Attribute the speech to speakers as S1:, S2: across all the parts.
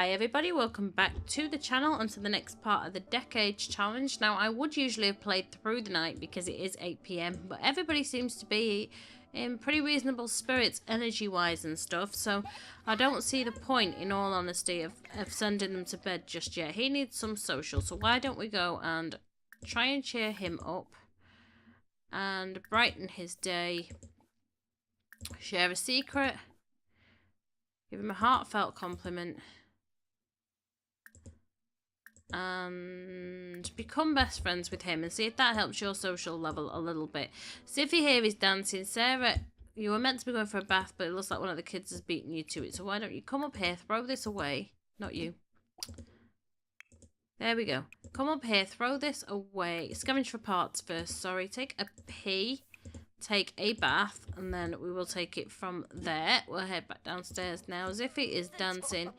S1: Hi everybody, welcome back to the channel and to the next part of the Decades Challenge. Now I would usually have played through the night because it is 8 PM, but everybody seems to be in pretty reasonable spirits energy wise and stuff, so I don't see the point, in all honesty, of sending them to bed just yet. He needs some social, so why don't we go and try and cheer him up and brighten his day, share a secret, give him a heartfelt compliment, and become best friends with him and see if that helps your social level a little bit. Ziffy here is dancing. Sarah, you were meant to be going for a bath, but it looks like one of the kids has beaten you to it. So why don't you come up here, throw this away. Not you. There we go. Come up here, throw this away. Scavenge for parts first, sorry. Take a pee, take a bath, and then we will take it from there. We'll head back downstairs now. Ziffy is dancing.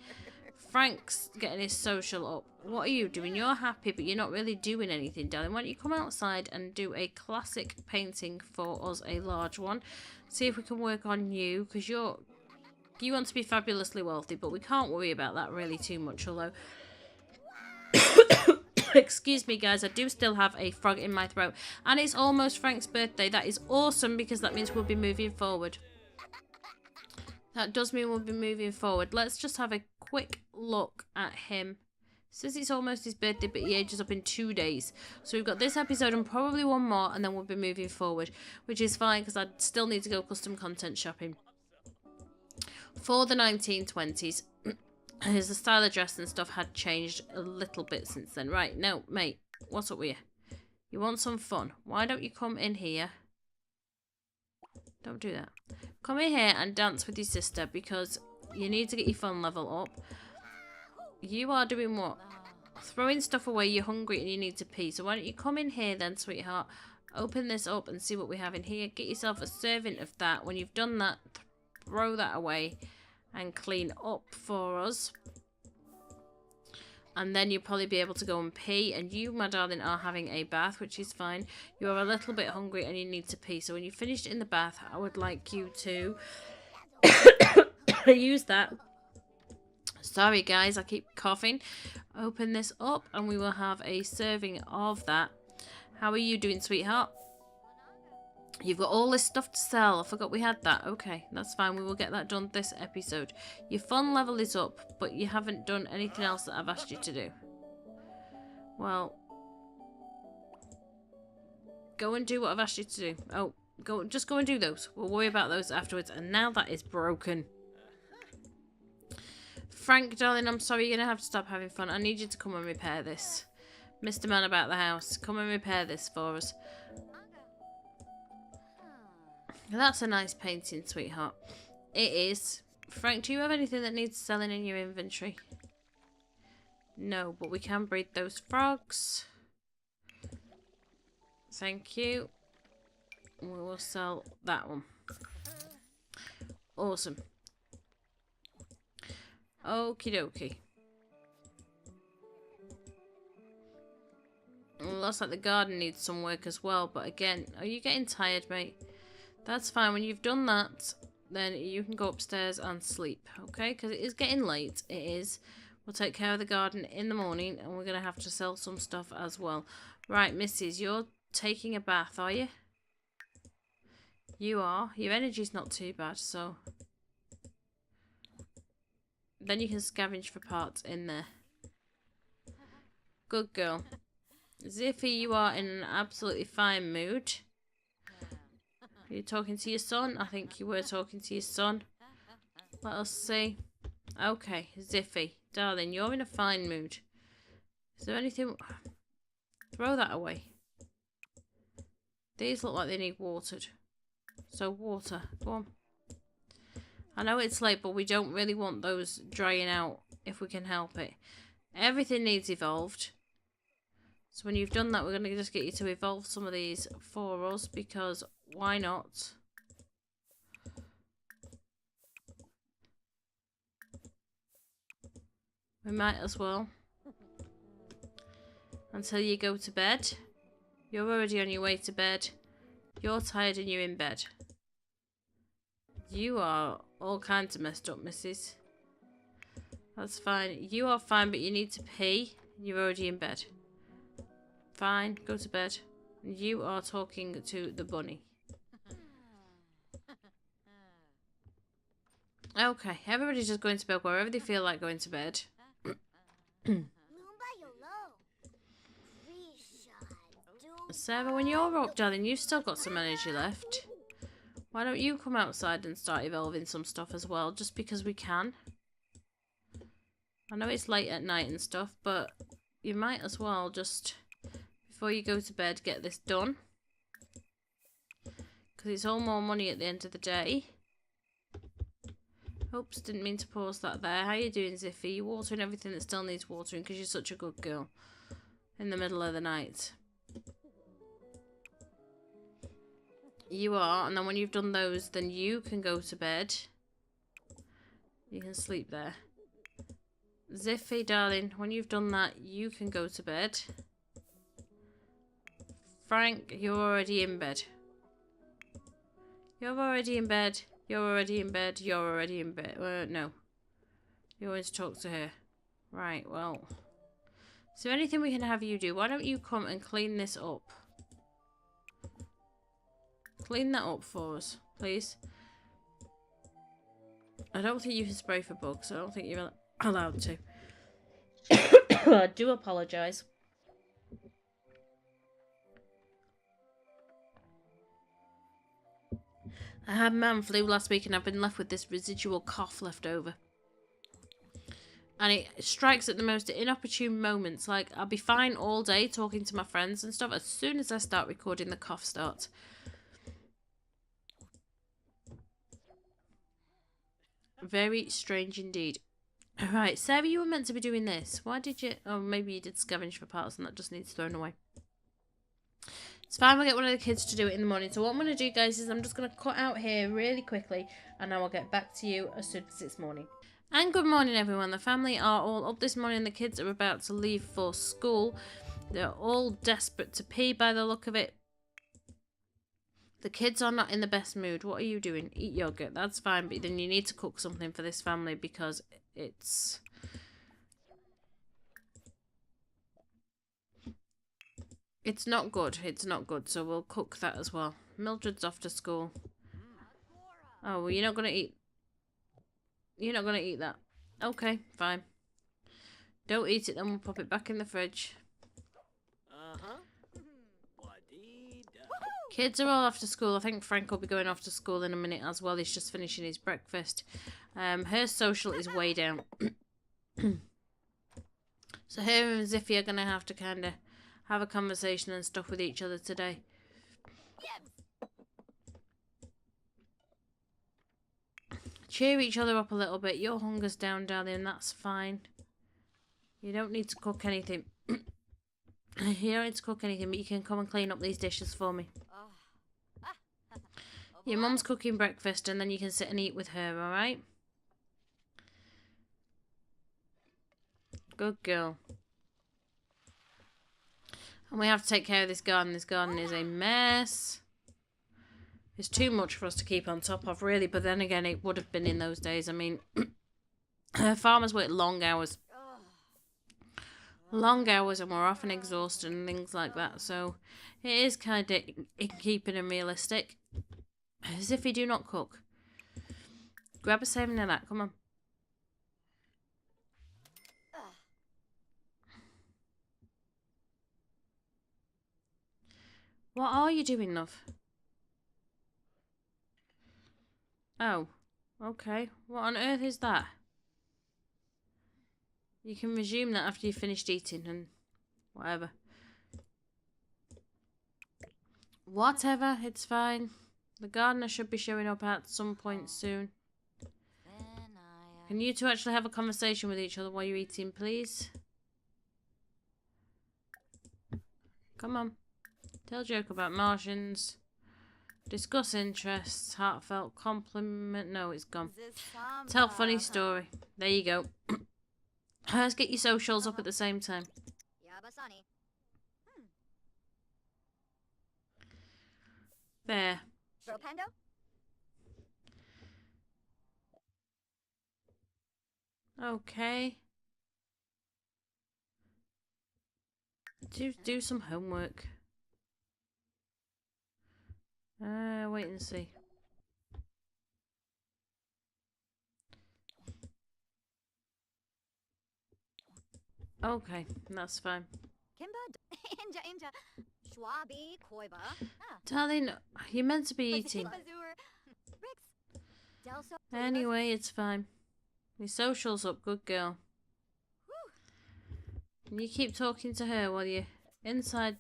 S1: Frank's getting his social up. What are you doing? You're happy, but you're not really doing anything, darling. Why don't you come outside and do a classic painting for us, a large one. See if we can work on you, because you want to be fabulously wealthy, but we can't worry about that really too much, although... Excuse me, guys, I do still have a frog in my throat. And it's almost Frank's birthday. That is awesome, because that means we'll be moving forward. That does mean we'll be moving forward. Let's just have a quick look at him. Says it's almost his birthday, but he ages up in 2 days. So we've got this episode and probably one more, and then we'll be moving forward, which is fine because I still need to go custom content shopping. For the 1920s, his style of dress and stuff had changed a little bit since then. Right, now, mate, what's up with you? You want some fun? Why don't you come in here? Don't do that. Come in here and dance with your sister because you need to get your fun level up. You are doing what? Throwing stuff away, you're hungry and you need to pee. So why don't you come in here then, sweetheart? Open this up and see what we have in here. Get yourself a serving of that. When you've done that, throw that away and clean up for us. And then you'll probably be able to go and pee. And you, my darling, are having a bath, which is fine. You are a little bit hungry and you need to pee. So when you've finished in the bath, I would like you to use that. Sorry, guys, I keep coughing. Open this up and we will have a serving of that. How are you doing, sweetheart? You've got all this stuff to sell. I forgot we had that. Okay, that's fine. We will get that done this episode. Your fun level is up, but you haven't done anything else that I've asked you to do. Well, go and do what I've asked you to do. Oh, just go and do those. We'll worry about those afterwards. And now that is broken. Frank, darling, I'm sorry. You're going to have to stop having fun. I need you to come and repair this. Mr. Man about the house, come and repair this for us. That's a nice painting, sweetheart. It is. Frank, do you have anything that needs selling in your inventory? No, but we can breed those frogs. Thank you. We will sell that one. Awesome. Okie dokie. Looks like the garden needs some work as well, but again, are you getting tired, mate? That's fine. When you've done that, then you can go upstairs and sleep, okay? Because it is getting late. It is. We'll take care of the garden in the morning, and we're going to have to sell some stuff as well. Right, missus, you're taking a bath, are you? You are. Your energy's not too bad, so... Then you can scavenge for parts in there. Good girl. Ziffy, you are in an absolutely fine mood. Are you talking to your son? I think you were talking to your son. Let us see. Okay, Ziffy. Darling, you're in a fine mood. Is there anything... Throw that away. These look like they need watered. So water. Go on. I know it's late, but we don't really want those drying out if we can help it. Everything needs evolved. So when you've done that, we're going to just get you to evolve some of these for us, because why not? We might as well. Until you go to bed. You're already on your way to bed. You're tired and you're in bed. You are all kinds of messed up, missus. That's fine. You are fine, but you need to pee. You're already in bed. Fine, go to bed. You are talking to the bunny. Okay, everybody's just going to bed wherever they feel like going to bed. Sarah, when you're up, darling, you've still got some energy left. Why don't you come outside and start evolving some stuff as well, just because we can? I know it's late at night and stuff, but you might as well just, before you go to bed, get this done. Because it's all more money at the end of the day. Oops, didn't mean to pause that there. How you doing, Ziffy? You watering everything that still needs watering because you're such a good girl. In the middle of the night. You are, and then when you've done those, then you can go to bed. You can sleep there. Ziffy, darling, when you've done that, you can go to bed. Frank, you're already in bed. You're already in bed. You're already in bed. You're already in bed. No. You're going to talk to her. Right, well. Is there anything we can have you do? Why don't you come and clean this up? Clean that up for us, please. I don't think you can spray for bugs. I don't think you're allowed to. I do apologise. I had man flu last week and I've been left with this residual cough left over. And it strikes at the most inopportune moments. Like, I'll be fine all day talking to my friends and stuff. As soon as I start recording, the cough starts. Very strange indeed. Alright, Sarah, you were meant to be doing this. Why did you... Oh, maybe you did scavenge for parts and that just needs thrown away. It's fine, we'll get one of the kids to do it in the morning. So what I'm going to do, guys, is I'm just going to cut out here really quickly and I will get back to you as soon as it's morning. And good morning, everyone. The family are all up this morning. The kids are about to leave for school. They're all desperate to pee by the look of it. The kids are not in the best mood. What are you doing? Eat yogurt. That's fine, but then you need to cook something for this family because it's... It's not good. It's not good, so we'll cook that as well. Mildred's off to school. Oh, well, you're not going to eat... You're not going to eat that. Okay, fine. Don't eat it, then we'll pop it back in the fridge. Kids are all off to school. I think Frank will be going off to school in a minute as well. He's just finishing his breakfast. Her social is way down. So her and Ziffy are going to have to kind of have a conversation and stuff with each other today. Cheer each other up a little bit. Your hunger's down, darling. That's fine. You don't need to cook anything. You don't need to cook anything, but you can come and clean up these dishes for me. Your mum's cooking breakfast and then you can sit and eat with her, alright? Good girl. And we have to take care of this garden. This garden is a mess. It's too much for us to keep on top of, really. But then again, it would have been in those days. I mean, farmers work long hours. Long hours and we're often exhausted and things like that. So it is kind of in keeping and realistic. As if you do not cook. Grab a saving of that. Come on. What are you doing, love? Oh. Okay. What on earth is that? You can resume that after you've finished eating and whatever. Whatever. It's fine. The gardener should be showing up at some point soon. Can you two actually have a conversation with each other while you're eating, please? Come on. Tell a joke about Martians. Discuss interests. Heartfelt compliment. No, it's gone. Tell funny story. There you go. Let's get your socials up at the same time. There. Okay. Do some homework. Wait and see. Okay, that's fine. Darling, you're meant to be eating. Anyway, it's fine. Your social's up, good girl. And you keep talking to her while you're inside.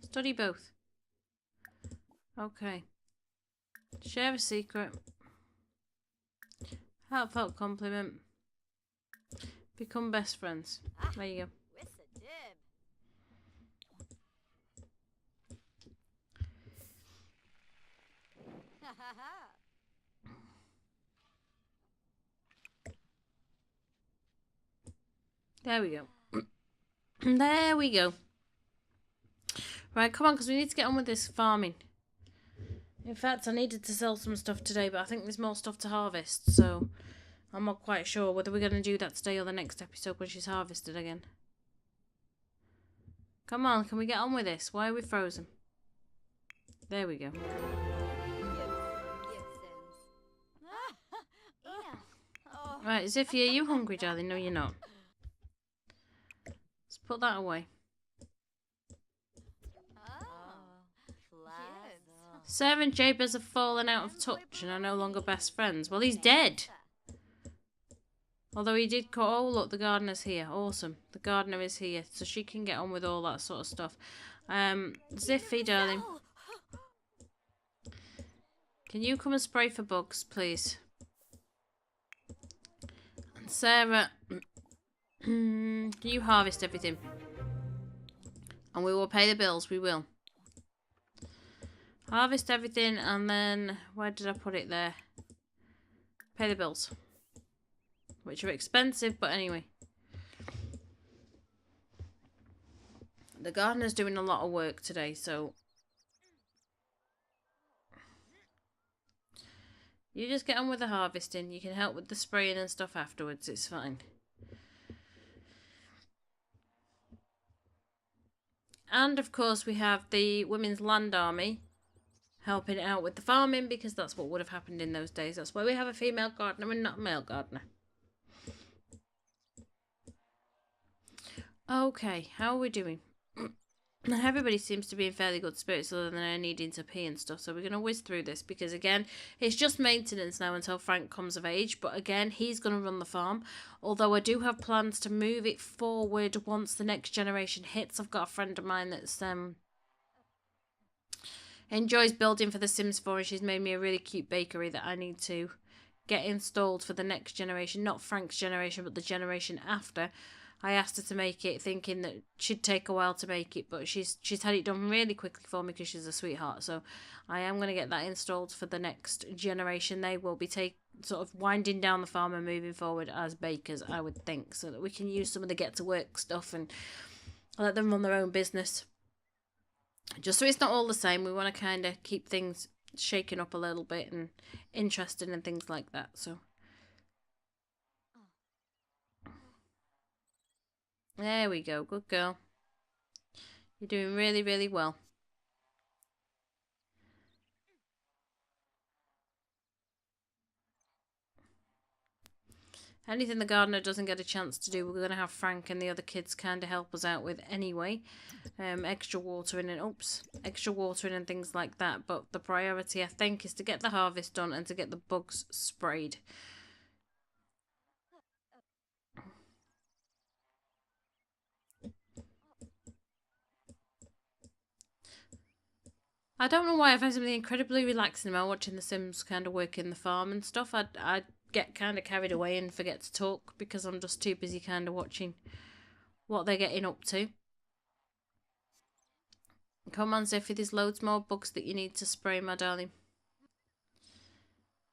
S1: Study both. Okay. Share a secret. Heartfelt compliment. Become best friends. There you go. There we go. There we go. Right, come on, because we need to get on with this farming. In fact, I needed to sell some stuff today, but I think there's more stuff to harvest, so I'm not quite sure whether we're going to do that today or the next episode when she's harvested again. Come on, can we get on with this? Why are we frozen? There we go. Right, Ziffy, are you hungry, darling? No, you're not. Let's put that away. Sarah and Jabez have fallen out of touch and are no longer best friends. Well, he's dead. Although he did call... Oh, look, the gardener's here. Awesome. The gardener is here, so she can get on with all that sort of stuff. Ziffy, darling. Can you come and spray for bugs, please? And Sarah, can you harvest everything? And we will pay the bills, we will. Harvest everything, and then... Where did I put it there? Pay the bills. Which are expensive, but anyway. The gardener's doing a lot of work today, so... You just get on with the harvesting. You can help with the spraying and stuff afterwards. It's fine. And, of course, we have the Women's Land Army helping out with the farming, because that's what would have happened in those days. That's why we have a female gardener and not a male gardener. Okay, how are we doing? Everybody seems to be in fairly good spirits other than her needing to pee and stuff. So we're going to whiz through this because, again, it's just maintenance now until Frank comes of age. But, again, he's going to run the farm. Although I do have plans to move it forward once the next generation hits. I've got a friend of mine that's enjoys building for The Sims 4, and she's made me a really cute bakery that I need to get installed for the next generation. Not Frank's generation, but the generation after. I asked her to make it, thinking that she'd take a while to make it, but she's had it done really quickly for me because she's a sweetheart. So I am going to get that installed for the next generation. They will be sort of winding down the farm and moving forward as bakers, I would think, so that we can use some of the get-to-work stuff and let them run their own business. Just so it's not all the same, we want to kind of keep things shaken up a little bit and interesting and things like that, so... There we go. Good girl. You're doing really, really well. Anything the gardener doesn't get a chance to do, we're going to have Frank and the other kids kind of help us out with anyway. Extra watering and things like that. But the priority, I think, is to get the harvest done and to get the bugs sprayed. I don't know why I find something incredibly relaxing about watching the Sims kind of work in the farm and stuff. I get kind of carried away and forget to talk because I'm just too busy kind of watching what they're getting up to. Come on, Ziffy, there's loads more bugs that you need to spray, my darling.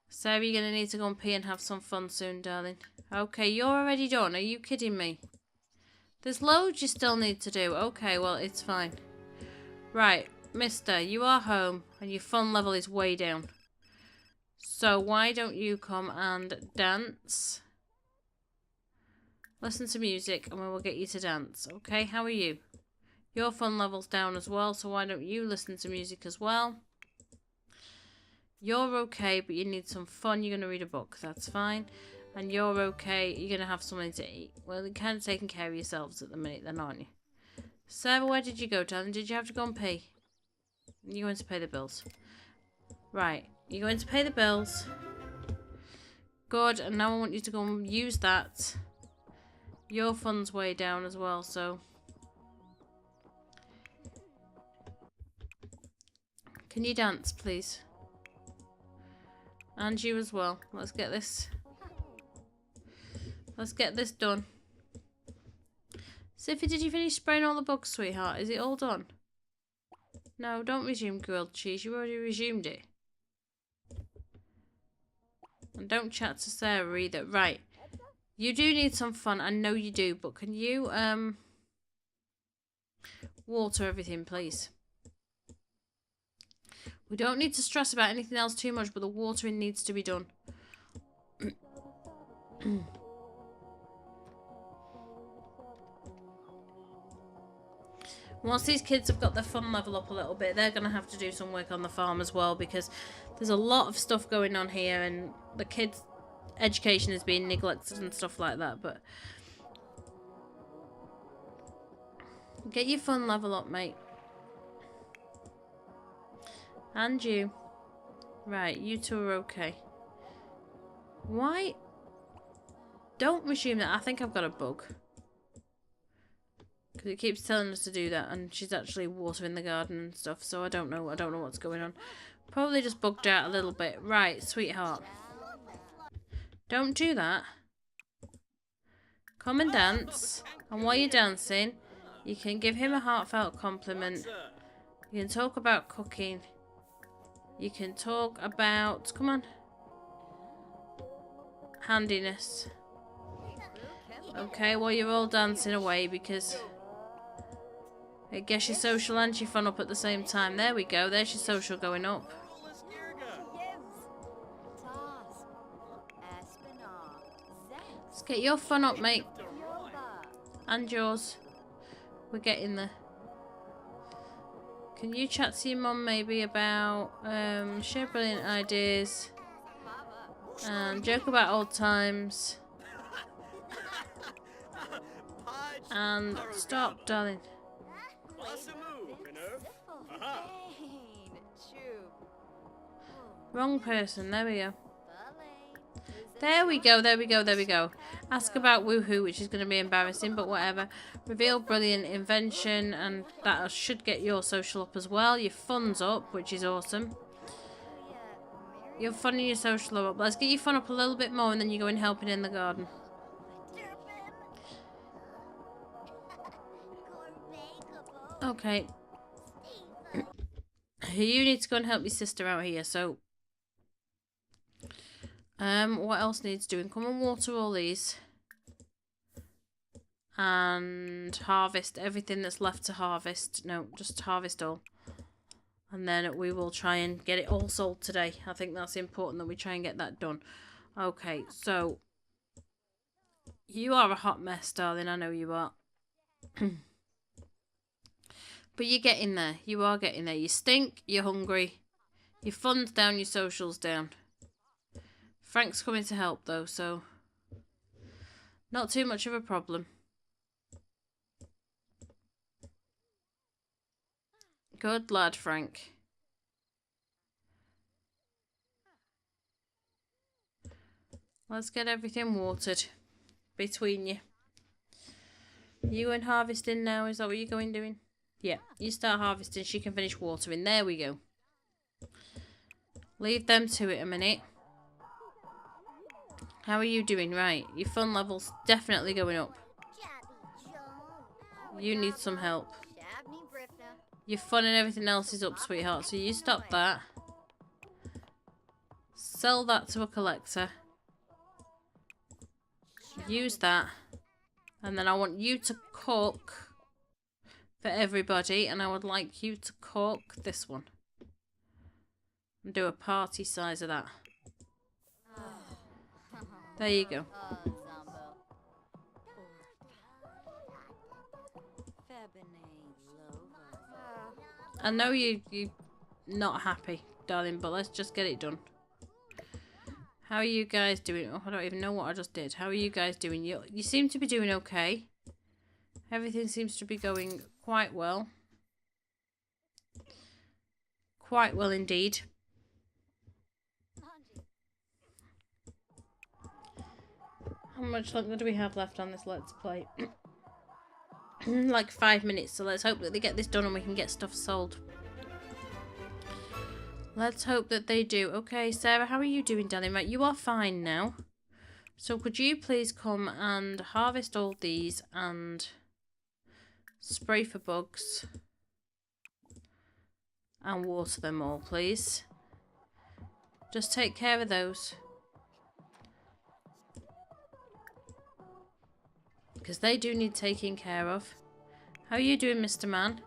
S1: Sarah, you're going to need to go and pee and have some fun soon, darling. Okay, you're already done. Are you kidding me? There's loads you still need to do. Okay, well, it's fine. Right. Mister, you are home and your fun level is way down. So why don't you come and dance Listen to music and we will get you to dance. Okay, how are you? Your fun level's down as well, so why don't you listen to music as well? You're okay, but you need some fun. You're going to read a book. That's fine. And you're okay. You're going to have something to eat. Well, you're kind of taking care of yourselves at the minute then, aren't you? Sarah, where did you go, darling? Did you have to go and pee? You're going to pay the bills. Right. You're going to pay the bills. Good. And now I want you to go and use that. Your fun's way down as well, so... Can you dance, please? And you as well. Let's get this. Let's get this done. Siffy, did you finish spraying all the bugs, sweetheart? Is it all done? No, don't resume grilled cheese. You already resumed it. And don't chat to Sarah either. Right. You do need some fun. I know you do. But can you, water everything, please? We don't need to stress about anything else too much, but the watering needs to be done. Once these kids have got their fun level up a little bit, they're going to have to do some work on the farm as well, because there's a lot of stuff going on here and the kids' education is being neglected and stuff like that. But get your fun level up, mate. And you. Right, you two are okay. Why? Don't resume that. I think I've got a bug. Because it keeps telling us to do that, and she's actually watering the garden and stuff, so I don't know what's going on. Probably just bugged out a little bit. Right, sweetheart. Don't do that. Come and dance. And while you're dancing, you can give him a heartfelt compliment. You can talk about cooking. You can talk about, come on, handiness. Okay, well, you're all dancing away because it gets your social and your fun up at the same time. There we go. There's your social going up. Let's get your fun up, mate. And yours. We're getting there. Can you chat to your mum maybe about share brilliant ideas and joke about old times and stop, darling. Wrong person. There we go. There we go, there we go, there we go. Ask about woohoo, which is going to be embarrassing, but whatever. Reveal brilliant invention, and that should get your social up as well. Your fun's up, which is awesome. Your fun and your social are up. Let's get your fun up a little bit more, and then you go in helping in the garden. Okay. You need to go and help your sister out here, so... what else needs doing? Come and water all these. And harvest everything that's left to harvest. No, just harvest all. And then we will try and get it all sold today. I think that's important that we try and get that done. Okay, so... You are a hot mess, darling. I know you are. But you're getting there. You are getting there. You stink. You're hungry. Your fun's down. Your social's down. Frank's coming to help though, so not too much of a problem. Good lad, Frank. Let's get everything watered between you. You and harvesting now, is that what you're going doing? Yeah, you start harvesting, she can finish watering. There we go. Leave them to it a minute. How are you doing? Right, your fun level's definitely going up. You need some help. Your fun and everything else is up, sweetheart, so you stop that. Sell that to a collector. Use that. And then I want you to cook for everybody, and I would like you to cook this one. And do a party size of that. There you go. I know you not happy, darling, but let's just get it done. How are you guys doing? Oh, I don't even know what I just did. How are you guys doing? You seem to be doing okay. Everything seems to be going quite well. Quite well indeed. How much longer do we have left on this Let's Play? Like 5 minutes, so let's hope that they get this done and we can get stuff sold. Let's hope that they do. Okay, Sarah, how are you doing, darling? Right, you are fine now. So could you please come and harvest all these and spray for bugs and water them all, please. Just take care of those. Because they do need taking care of. How are you doing, Mr. Man?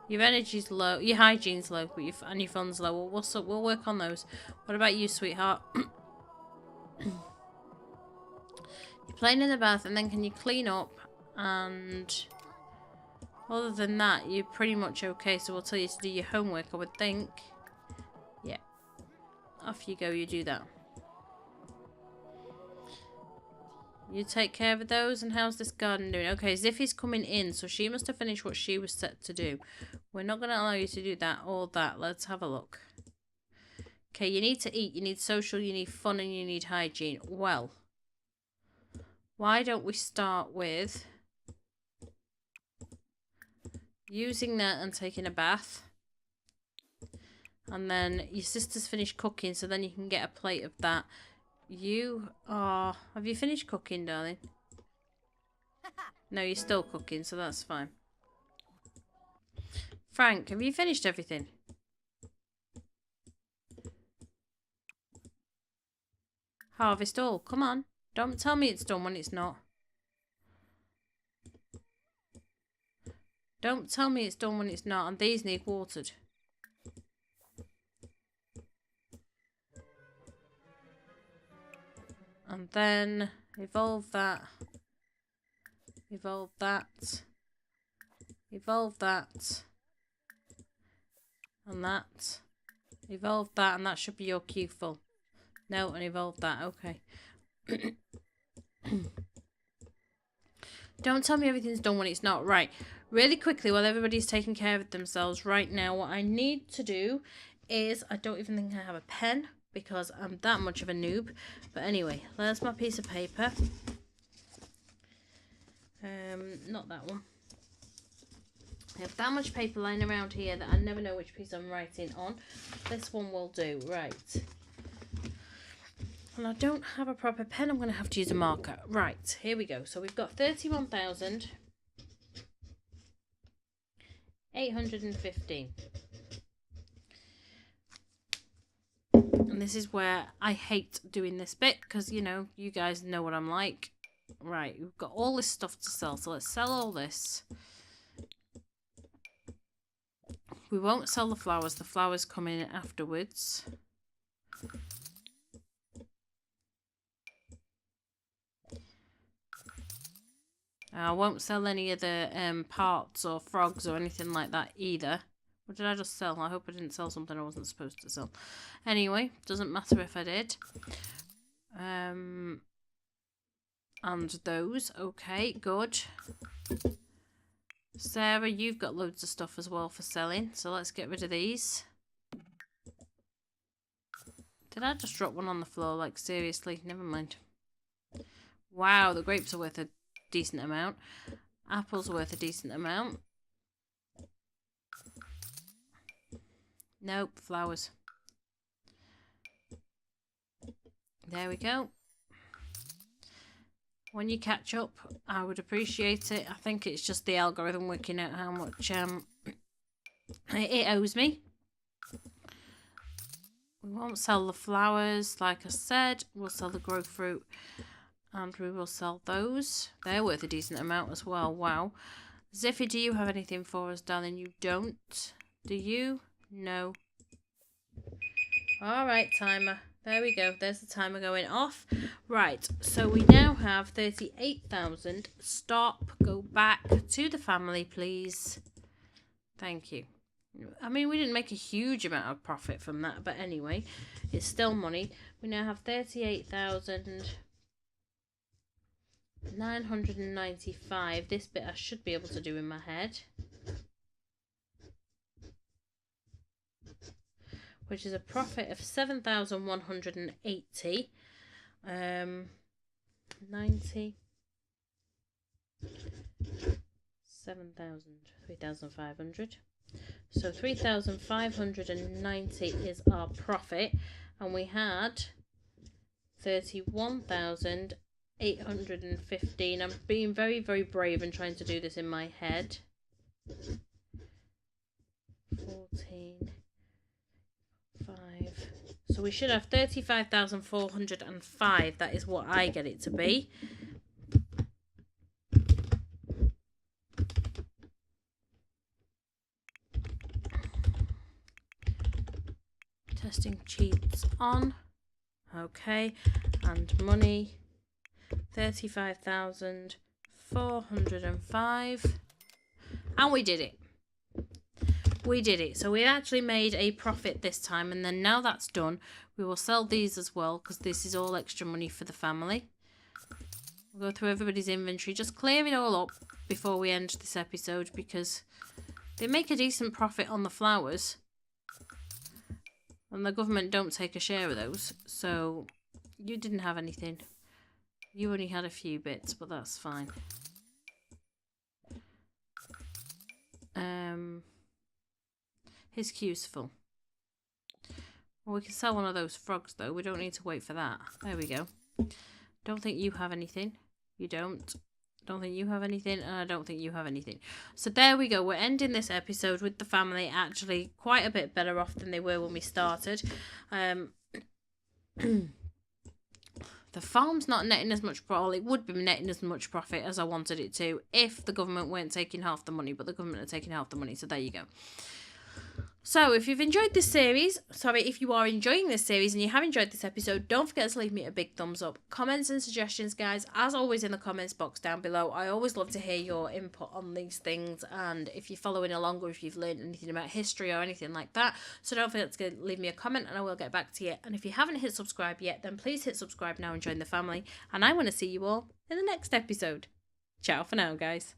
S1: Your energy's low, your hygiene's low, but and your fun's low. We'll work on those. What about you, sweetheart? You're playing in the bath, and then can you clean up? And other than that, you're pretty much okay. So we'll tell you to do your homework, I would think. Yeah. Off you go, you do that. You take care of those, and how's this garden doing? Okay, Ziffy's coming in, so she must have finished what she was set to do. We're not going to allow you to do that or that. Let's have a look. Okay, you need to eat, you need social, you need fun, and you need hygiene. Well, why don't we start with using that and taking a bath. And then your sister's finished cooking, so then you can get a plate of that. You are... Have you finished cooking, darling? No, you're still cooking, so that's fine. Frank, have you finished everything? Harvest all. Come on. Don't tell me it's done when it's not. Don't tell me it's done when it's not. And these need watered. And then evolve that. Evolve that. Evolve that. And that. Evolve that, and that should be your queue full. No, and evolve that. Okay. Don't tell me everything's done when it's not. Right. Really quickly, while everybody's taking care of themselves right now, what I need to do is... I don't even think I have a pen, because I'm that much of a noob. But anyway, there's my piece of paper. Not that one. I have that much paper lying around here that I never know which piece I'm writing on. This one will do. Right. And I don't have a proper pen. I'm going to have to use a marker. Right. Here we go. So we've got 31,815. And this is where I hate doing this bit, because, you know, you guys know what I'm like. Right, we've got all this stuff to sell, so let's sell all this. We won't sell the flowers come in afterwards. I won't sell any of the parts or frogs or anything like that either. What did I just sell? I hope I didn't sell something I wasn't supposed to sell. Anyway, doesn't matter if I did. And those. Okay, good. Sarah, you've got loads of stuff as well for selling. So let's get rid of these. Did I just drop one on the floor? Like, seriously? Never mind. Wow, the grapes are worth a decent amount. Apples are worth a decent amount. Nope, flowers. There we go. When you catch up, I would appreciate it. I think it's just the algorithm working out how much it owes me. We won't sell the flowers, like I said. We'll sell the grow fruit, and we will sell those. They're worth a decent amount as well. Wow. Ziffy, do you have anything for us, darling? You don't. Do you? No. All right, timer. There we go. There's the timer going off. Right, so we now have 38,000. Stop. Go back to the family, please. Thank you. I mean, we didn't make a huge amount of profit from that, but anyway, it's still money. We now have 38,995. This bit I should be able to do in my head. Which is a profit of 7,180. 90. 7,000. 3,500. So 3,590 is our profit, and we had 31,815. I'm being very, very brave and trying to do this in my head. 14, 5. So we should have 35,405. That is what I get it to be. Testing cheats on. Okay, and money 35,405. And we did it. We did it. So we actually made a profit this time, and then now that's done, we will sell these as well because this is all extra money for the family. We'll go through everybody's inventory, just clear it all up before we end this episode because they make a decent profit on the flowers. And the government don't take a share of those. So you didn't have anything. You only had a few bits, but that's fine. His queue's full. Well, we can sell one of those frogs though. We don't need to wait for that. There we go. Don't think you have anything. You don't. Don't think you have anything, and I don't think you have anything. So there we go. We're ending this episode with the family actually quite a bit better off than they were when we started. The farm's not netting as much profit. It would be netting as much profit as I wanted it to if the government weren't taking half the money, but the government are taking half the money. So there you go. So if you've enjoyed this series, if you are enjoying this series and you have enjoyed this episode, don't forget to leave me a big thumbs up. Comments and suggestions, guys, as always in the comments box down below. I always love to hear your input on these things, and if you're following along or if you've learned anything about history or anything like that. So don't forget to leave me a comment and I will get back to you. And if you haven't hit subscribe yet, then please hit subscribe now and join the family. And I want to see you all in the next episode. Ciao for now, guys.